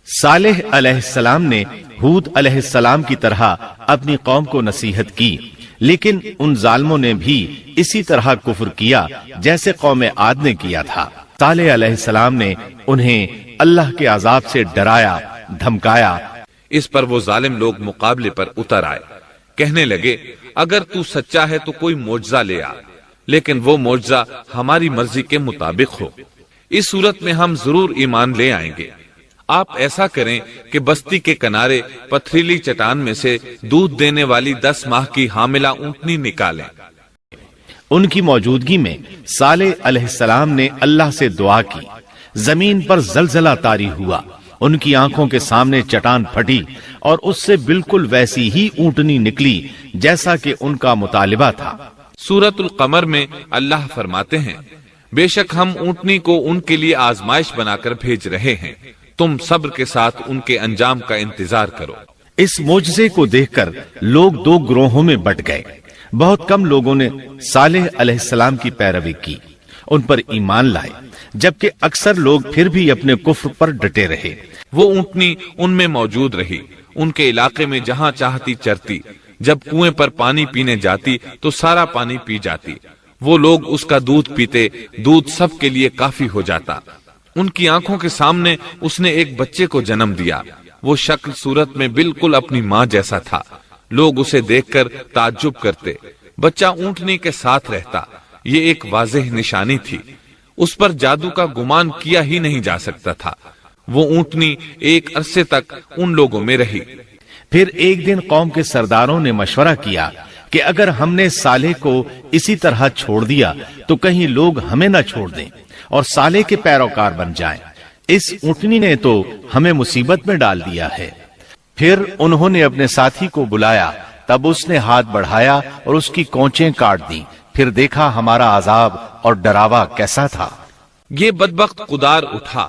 صالح علیہ السلام نے ہود علیہ السلام کی طرح اپنی قوم کو نصیحت کی، لیکن ان ظالموں نے بھی اسی طرح کفر کیا جیسے قوم عاد نے کیا تھا۔ صالح علیہ السلام نے انہیں اللہ کے عذاب سے ڈرایا، دھمکایا۔ اس پر وہ ظالم لوگ مقابلے پر اتر آئے، کہنے لگے اگر تو سچا ہے تو کوئی معجزہ لے آ، لیکن وہ معجزہ ہماری مرضی کے مطابق ہو، اس صورت میں ہم ضرور ایمان لے آئیں گے۔ آپ ایسا کریں کہ بستی کے کنارے پتھریلی چٹان میں سے دودھ دینے والی 10 ماہ کی حاملہ اونٹنی نکالیں۔ ان کی موجودگی میں صالح علیہ السلام نے اللہ سے دعا کی، زمین پر زلزلہ طاری ہوا، ان کی آنکھوں کے سامنے چٹان پھٹی اور اس سے بالکل ویسی ہی اونٹنی نکلی جیسا کہ ان کا مطالبہ تھا۔ سورۃ القمر میں اللہ فرماتے ہیں بے شک ہم اونٹنی کو ان کے لیے آزمائش بنا کر بھیج رہے ہیں، تم صبر کے ساتھ ان کے انجام کا انتظار کرو۔ اس معجزے کو دیکھ کر لوگ 2 گروہوں میں بٹ گئے۔ بہت کم لوگوں نے صالح علیہ السلام کی پیروی کی، ان پر ایمان لائے، جبکہ اکثر لوگ پھر بھی اپنے کفر پر ڈٹے رہے۔ وہ اونٹنی ان میں موجود رہی، ان کے علاقے میں جہاں چاہتی چرتی، جب کنویں پر پانی پینے جاتی تو سارا پانی پی جاتی۔ وہ لوگ اس کا دودھ پیتے، دودھ سب کے لیے کافی ہو جاتا۔ ان کی آنکھوں کے سامنے اس نے ایک بچے کو جنم دیا، وہ شکل صورت میں بالکل اپنی ماں جیسا تھا۔ لوگ اسے دیکھ کر تعجب کرتے، بچہ اونٹنی کے ساتھ رہتا، یہ ایک واضح نشانی تھی، اس پر جادو کا گمان کیا ہی نہیں جا سکتا تھا۔ وہ اونٹنی ایک عرصے تک ان لوگوں میں رہی۔ پھر ایک دن قوم کے سرداروں نے مشورہ کیا کہ اگر ہم نے صالح کو اسی طرح چھوڑ دیا تو کہیں لوگ ہمیں نہ چھوڑ دیں اور صالح کے پیروکار بن جائیں، اس اونٹنی نے تو ہمیں مصیبت میں ڈال دیا ہے۔ پھر انہوں نے اپنے ساتھی کو بلایا، تب اس نے ہاتھ بڑھایا اور اس کی کونچیں کاٹ دیں، پھر دیکھا ہمارا عذاب اور ڈراوا کیسا تھا۔ یہ بدبخت قدار اٹھا،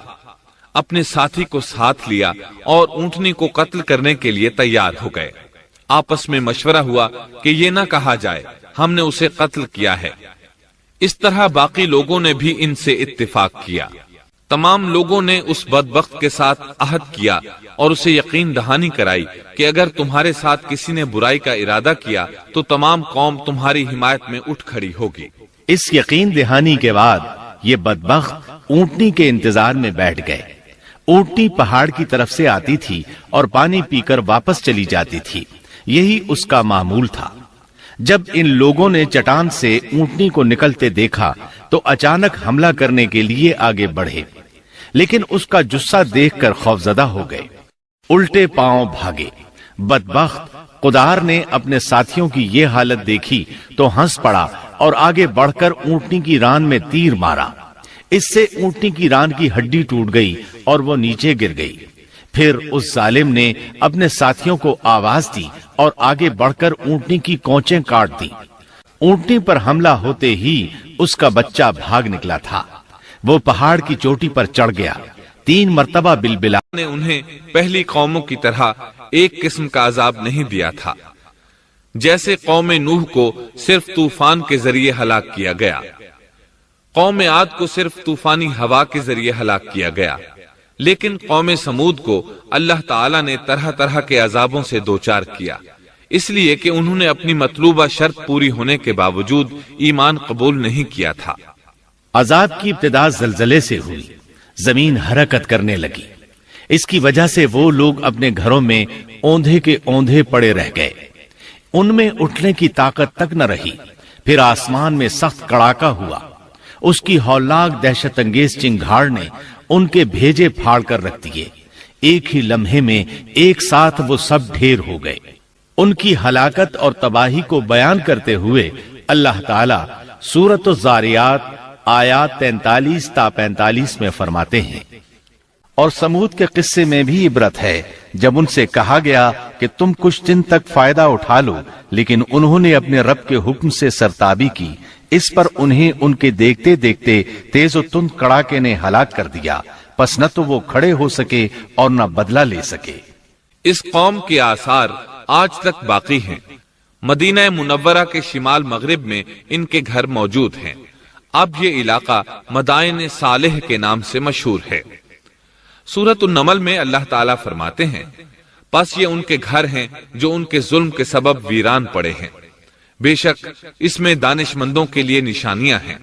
اپنے ساتھی کو ساتھ لیا اور اونٹنی کو قتل کرنے کے لیے تیار ہو گئے۔ آپس میں مشورہ ہوا کہ یہ نہ کہا جائے ہم نے اسے قتل کیا ہے۔ اس طرح باقی لوگوں نے بھی ان سے اتفاق کیا۔ تمام لوگوں نے اس بدبخت کے ساتھ عہد کیا اور اسے یقین دہانی کرائی کہ اگر تمہارے ساتھ کسی نے برائی کا ارادہ کیا تو تمام قوم تمہاری حمایت میں اٹھ کھڑی ہوگی۔ اس یقین دہانی کے بعد یہ بدبخت اونٹنی کے انتظار میں بیٹھ گئے۔ اونٹنی پہاڑ کی طرف سے آتی تھی اور پانی پی کر واپس چلی جاتی تھی، یہی اس کا معمول تھا۔ جب ان لوگوں نے چٹان سے اونٹنی کو نکلتے دیکھا تو اچانک حملہ کرنے کے لیے آگے بڑھے، لیکن اس کا جثہ دیکھ کر خوفزدہ ہو گئے، الٹے پاؤں بھاگے۔ بدبخت قدار نے اپنے ساتھیوں کی یہ حالت دیکھی تو ہنس پڑا اور آگے بڑھ کر اونٹنی کی ران میں تیر مارا، اس سے اونٹنی کی ران کی ہڈی ٹوٹ گئی اور وہ نیچے گر گئی۔ پھر اس ظالم نے اپنے ساتھیوں کو آواز دی اور آگے بڑھ کر اونٹنی کی کونچیں کاٹ دی۔ اونٹنی پر حملہ ہوتے ہی اس کا بچہ بھاگ نکلا تھا، وہ پہاڑ کی چوٹی پر چڑھ گیا، 3 مرتبہ بلبلا نے انہیں پہلی قوموں کی طرح ایک قسم کا عذاب نہیں دیا تھا، جیسے قوم نوح کو صرف طوفان کے ذریعے ہلاک کیا گیا، قوم عاد کو صرف طوفانی ہوا کے ذریعے ہلاک کیا گیا، لیکن قوم سمود کو اللہ تعالیٰ نے طرح طرح کے عذابوں سے دوچار کیا، اس لیے کہ انہوں نے اپنی مطلوبہ شرط پوری ہونے کے باوجود ایمان قبول نہیں کیا تھا۔ عذاب کی ابتدا زلزلے سے ہوئی، زمین حرکت کرنے لگی، اس کی وجہ سے وہ لوگ اپنے گھروں میں اوندھے کے اوندھے پڑے رہ گئے، ان میں اٹھنے کی طاقت تک نہ رہی۔ پھر آسمان میں سخت کڑاکا ہوا، اس کی ہولناک دہشت انگیز چنگھاڑ نے ان کے بھیجے پھاڑ کر رکھ دیے، ایک ہی لمحے میں ایک ساتھ وہ سب ڈھیر ہو گئے۔ ان کی ہلاکت اور تباہی کو بیان کرتے ہوئے اللہ تعالیٰ سورۃ الذاریات آیات 43 تا 45 میں فرماتے ہیں، اور سمود کے قصے میں بھی عبرت ہے، جب ان سے کہا گیا کہ تم کچھ دن تک فائدہ اٹھا لو، لیکن انہوں نے اپنے رب کے حکم سے سرتابی کی، اس پر انہیں ان کے دیکھتے دیکھتے تیز و تند کڑاکے نے ہلاک کر دیا، پس نہ تو وہ کھڑے ہو سکے اور نہ بدلہ لے سکے۔ اس قوم کے آثار آج تک باقی ہیں، مدینہ منورہ کے شمال مغرب میں ان کے گھر موجود ہیں۔ اب یہ علاقہ مدائن صالح کے نام سے مشہور ہے۔ سورۃ النمل میں اللہ تعالیٰ فرماتے ہیں، پس یہ ان کے گھر ہیں جو ان کے ظلم کے سبب ویران پڑے ہیں، بے شک اس میں دانش مندوں کے لیے نشانیاں ہیں۔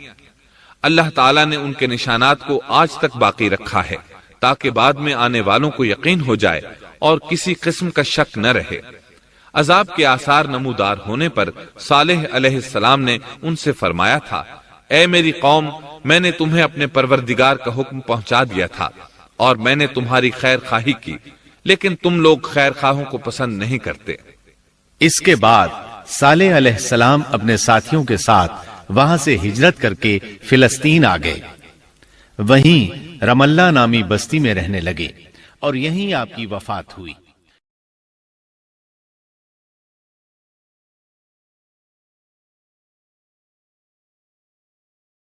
اللہ تعالیٰ نے ان کے نشانات کو آج تک باقی رکھا ہے تاکہ بعد میں آنے والوں کو یقین ہو جائے اور کسی قسم کا شک نہ رہے۔ عذاب کے آثار نمودار ہونے پر صالح علیہ السلام نے ان سے فرمایا تھا، اے میری قوم، میں نے تمہیں اپنے پروردگار کا حکم پہنچا دیا تھا اور میں نے تمہاری خیر خواہی کی، لیکن تم لوگ خیر خواہوں کو پسند نہیں کرتے۔ اس کے بعد صالح علیہ السلام اپنے ساتھیوں کے ساتھ وہاں سے ہجرت کر کے فلسطین آ گئے، وہیں رملہ نامی بستی میں رہنے لگے اور یہیں آپ کی وفات ہوئی۔